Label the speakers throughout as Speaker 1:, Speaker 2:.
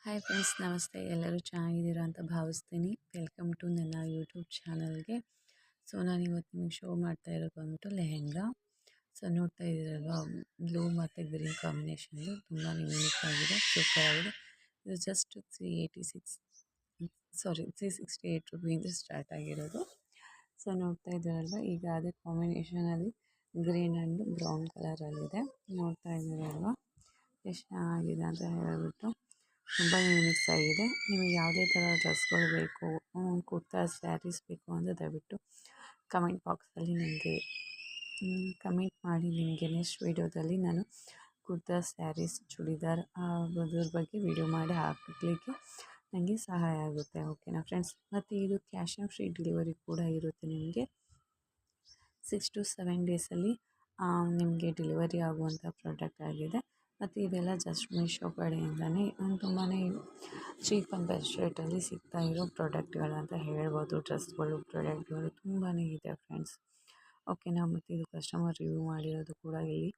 Speaker 1: Hi friends, ನಮಸ್ತೆ. ಎಲ್ಲರೂ ಚೆನ್ನಾಗಿದ್ದೀರಾ ಅಂತ ಭಾವಿಸ್ತೀನಿ. ವೆಲ್ಕಮ್ ಟು ನನ್ನ ಯೂಟ್ಯೂಬ್ ಚಾನಲ್ಗೆ. ಸೊ ನಾನು ಇವತ್ತು ನಿಮಗೆ ಶೋ ಮಾಡ್ತಾ ಇರೋದು ಬಂದ್ಬಿಟ್ಟು ಲೆಹೆಂಗಾ. ಸೊ ನೋಡ್ತಾ ಇದ್ದೀರಲ್ವಾ, ಬ್ಲೂ ಮತ್ತು ಗ್ರೀನ್ ಕಾಂಬಿನೇಷನ್ದು ತುಂಬಾ ಯೂನಿಕ್ ಆಗಿದೆ, ಸೂಪರ್ ಆಗಿದೆ. ಇದು ಜಸ್ಟ್ 368 ರುಪೀಯಿಂದ ಸ್ಟಾರ್ಟ್ ಆಗಿರೋದು. ಸೊ ನೋಡ್ತಾ ಇದ್ದೀರಲ್ವಾ, ಈಗ ಅದೇ ಕಾಂಬಿನೇಷನಲ್ಲಿ ಗ್ರೀನ್ ಆ್ಯಂಡ್ ಬ್ರೌನ್ ಕಲರಲ್ಲಿದೆ. ನೋಡ್ತಾ ಇದ್ದೀರಲ್ವಾ ಎಷ್ಟು ಚೆನ್ನಾಗಿದೆ ಅಂತ ಹೇಳ್ಬಿಟ್ಟು. ತುಂಬ ಯೂನಿಕ್ಸ್ ಆಗಿದೆ. ನಿಮಗೆ ಯಾವುದೇ ಥರ ಡ್ರೆಸ್ಗಳು ಬೇಕು, ಕುರ್ತಾ ಸ್ಯಾರೀಸ್ ಬೇಕು ಅಂದರೆ ದಯವಿಟ್ಟು ಕಮೆಂಟ್ ಬಾಕ್ಸಲ್ಲಿ ನನಗೆ ಕಮೆಂಟ್ ಮಾಡಿ. ನಿಮಗೆ ನೆಕ್ಸ್ಟ್ ವೀಡಿಯೋದಲ್ಲಿ ನಾನು ಕುರ್ತಾ ಸ್ಯಾರೀಸ್ ಚೂಡಿದಾರ್ ಅದ್ರ ಬಗ್ಗೆ ವಿಡಿಯೋ ಮಾಡಿ ಹಾಕಲಿಕ್ಕೆ ನನಗೆ ಸಹಾಯ ಆಗುತ್ತೆ. ಓಕೆನಾ ಫ್ರೆಂಡ್ಸ್? ಮತ್ತು ಇದು ಕ್ಯಾಶ್ ಆನ್ ಫ್ರೀ ಡೆಲಿವರಿ ಕೂಡ ಇರುತ್ತೆ. ನಿಮಗೆ 6 to 7 ಡೇಸಲ್ಲಿ ನಿಮಗೆ ಡೆಲಿವರಿ ಆಗುವಂಥ ಪ್ರಾಡಕ್ಟ್ ಆಗಿದೆ. ಮತ್ತು ಇದೆಲ್ಲ ಜಸ್ಟ್ ಮೀಶೋ ಕಡೆಯಿಂದನೇ ತುಂಬಾ ಚೀಪ್ ಆ್ಯಂಡ್ ಬೆಸ್ಟ್ ರೇಟಲ್ಲಿ ಸಿಗ್ತಾ ಇರೋ ಪ್ರಾಡಕ್ಟ್ಗಳು ಅಂತ ಹೇಳ್ಬೋದು. ಡ್ರೆಸ್ಗಳು, ಪ್ರಾಡಕ್ಟ್ಗಳು ತುಂಬಾ ಇದೆ ಫ್ರೆಂಡ್ಸ್. ಓಕೆನಾ? ಮತ್ತು ಇದು ಕಸ್ಟಮರ್ ರಿವ್ಯೂ ಮಾಡಿರೋದು ಕೂಡ ಇಲ್ಲಿ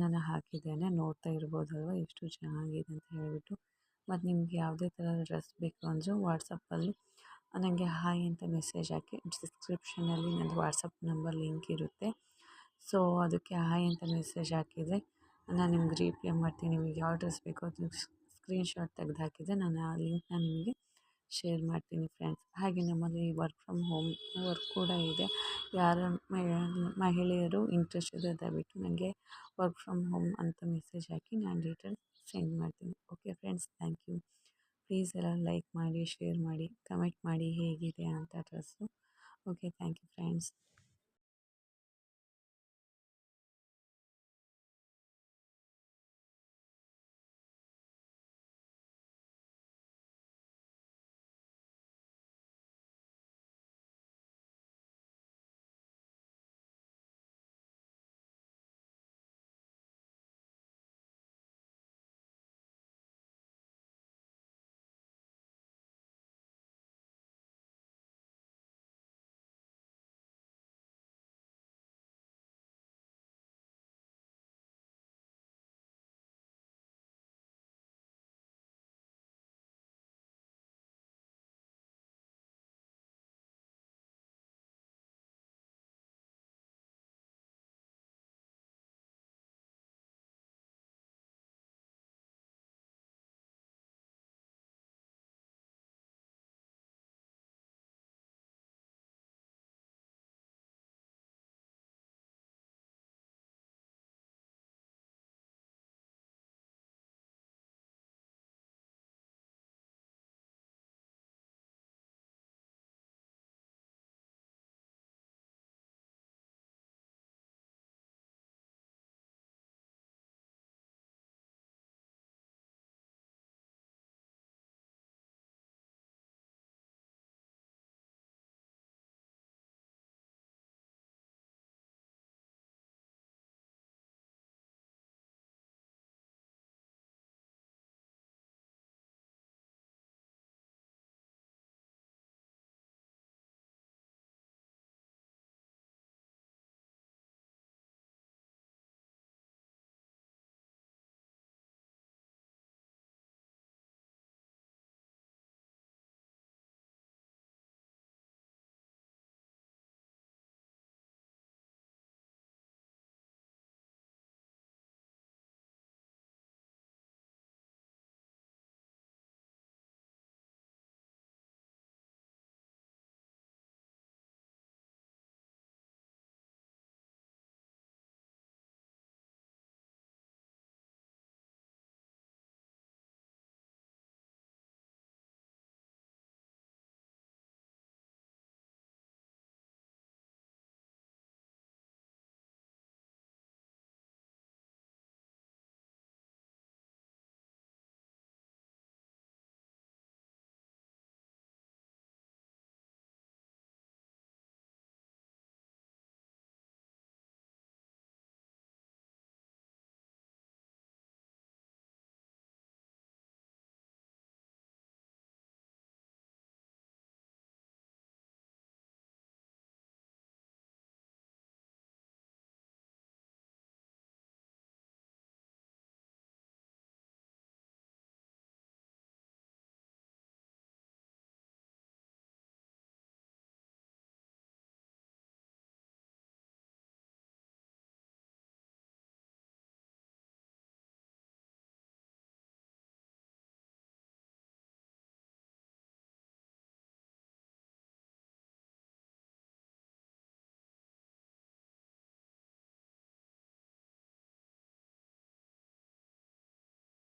Speaker 1: ನಾನು ಹಾಕಿದ್ದೇನೆ. ನೋಡ್ತಾ ಇರ್ಬೋದಲ್ವ ಎಷ್ಟು ಚೆನ್ನಾಗಿದೆ ಅಂತ ಹೇಳ್ಬಿಟ್ಟು. ಮತ್ತು ನಿಮ್ಗೆ ಯಾವುದೇ ಥರ ಡ್ರೆಸ್ ಬೇಕು ಅಂದರೂ ವಾಟ್ಸಪ್ಪಲ್ಲಿ ನನಗೆ ಹಾಯ್ ಅಂತ ಮೆಸೇಜ್ ಹಾಕಿ. ಡಿಸ್ಕ್ರಿಪ್ಷನಲ್ಲಿ ನನ್ನದು ವಾಟ್ಸಪ್ ನಂಬರ್ ಲಿಂಕ್ ಇರುತ್ತೆ. ಸೊ ಅದಕ್ಕೆ ಹಾಯ್ ಅಂತ ಮೆಸೇಜ್ ಹಾಕಿದರೆ ನಾನು ನಿಮ್ಗೆ ರೀಪ್ಲೈ ಮಾಡ್ತೀನಿ. ನಿಮಗೆ ಯಾವ ಡ್ರೆಸ್ ಬೇಕೋ ಅದನ್ನ ಸ್ಕ್ರೀನ್ಶಾಟ್ ತೆಗೆದು ಹಾಕಿದರೆ ನಾನು ಆ ಲಿಂಕ್ನ ನಿಮಗೆ ಶೇರ್ ಮಾಡ್ತೀನಿ ಫ್ರೆಂಡ್ಸ್. ಹಾಗೆ ನಮ್ಮಲ್ಲಿ ವರ್ಕ್ ಫ್ರಮ್ ಹೋಮ್ ವರ್ಕ್ ಕೂಡ ಇದೆ. ಯಾರ ಮಹಿಳೆಯರು ಇಂಟ್ರೆಸ್ಟ್ ಇದೆ ದಯವಿಟ್ಟು ನನಗೆ ವರ್ಕ್ ಫ್ರಮ್ ಹೋಮ್ ಅಂತ ಮೆಸೇಜ್ ಹಾಕಿ, ನಾನು ಡೀಟೇಲ್ಸ್ ಸೆಂಡ್ ಮಾಡ್ತೀನಿ. Okay friends, thank you. Please ಎಲ್ಲ ಲೈಕ್ ಮಾಡಿ, ಶೇರ್ ಮಾಡಿ, ಕಮೆಂಟ್ ಮಾಡಿ ಹೇಗಿದೆ ಅಂತ dress. Okay, thank you friends.